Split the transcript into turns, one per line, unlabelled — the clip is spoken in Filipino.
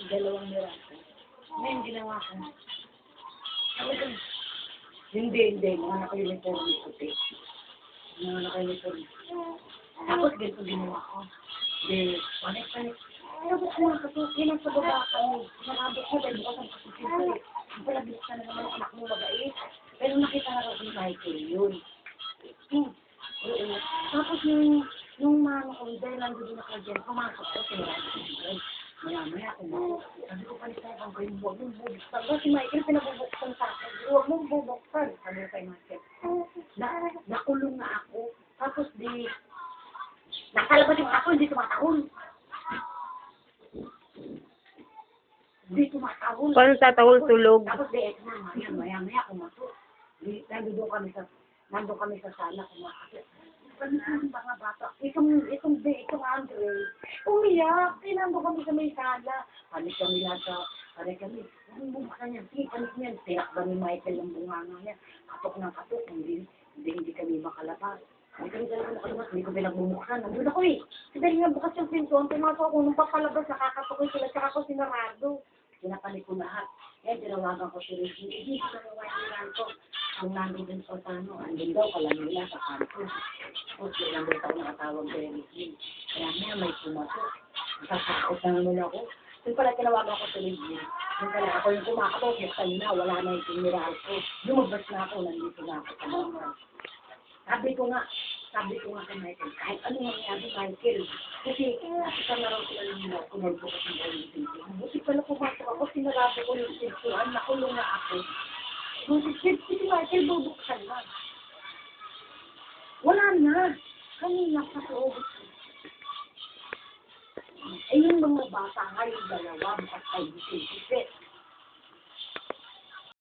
dalawang miraso. Ngayon, ginawa ko. Talagang, hindi. Mga naka-uniform puti. Mga naka-uniform. Tapos, ganito ginawa ko. Di, panik. Tapos ko nga kasi, yun sa baba kami. Nakabot ko, dahil bukas ang kasusin ko. Ang palabis ka na naman ang anak mo mabait. Pero nakita na kasi Michael yun. Tapos nung mama ko, dahil nandun ako dyan, pumasok ko, sinarado ko dyan. Maya, sabi ko palit na ako, huwag mong bubuksan. Kasi si Michael, pinabubuksan sa akin. Huwag mong bubuksan. Sabi ko kay Michael. Nakulong na ako. Tapos nakalabas yung ako, hindi tumatahol.
Paano tatahol tulog?
Tapos eto na, maya, kumato. Nandun kami sa sala, kumato. Paano mga bata? Itong Andre, umiyak. Nandun kami sa may sala. Panik kami, huwag bumuksan yan. Panik niyan. Tinakba ni Michael ang bunganga niya. Katok ng katok. Hindi kami makalabas. Hindi kami talaga makalabas. Hindi ko pinagbumuksan. Nandun ako eh. Kasi dahil nga bukas yung pinto, ang pinasok ako nung papalabas, nakakatukoy sila, tsaka ako sinarado. Pinapanik ko lahat. Tinawagan ko si Reggie. Hindi ko nawawalan ko. Ang nandun din sa Tano, andun daw pala nila sa kanto. O, silang daw ako nakatawag kay Reggie. Kaya may pumasok. Nakakakot na naman ako. Yung pala tinawagan ko si Reggie. Yung pala ako yung kumakatok, yung na, wala na yung tiniral ko. Lumabas na ako, nandito na ako sa mga. Sabi ko nga kay Michael, kahit ano nangyari Michael, kasi nakita na raw sila nila, kumagbukas ng ulit dito. Buti pala pumasok ako, sinarado ko yung sirtuan, nakulong na ako. Buti si Michael, bubuksan na. Wala na. Kanina sa loob. Eh yung mga bata nga, yung dalawa, bukas ay bisip.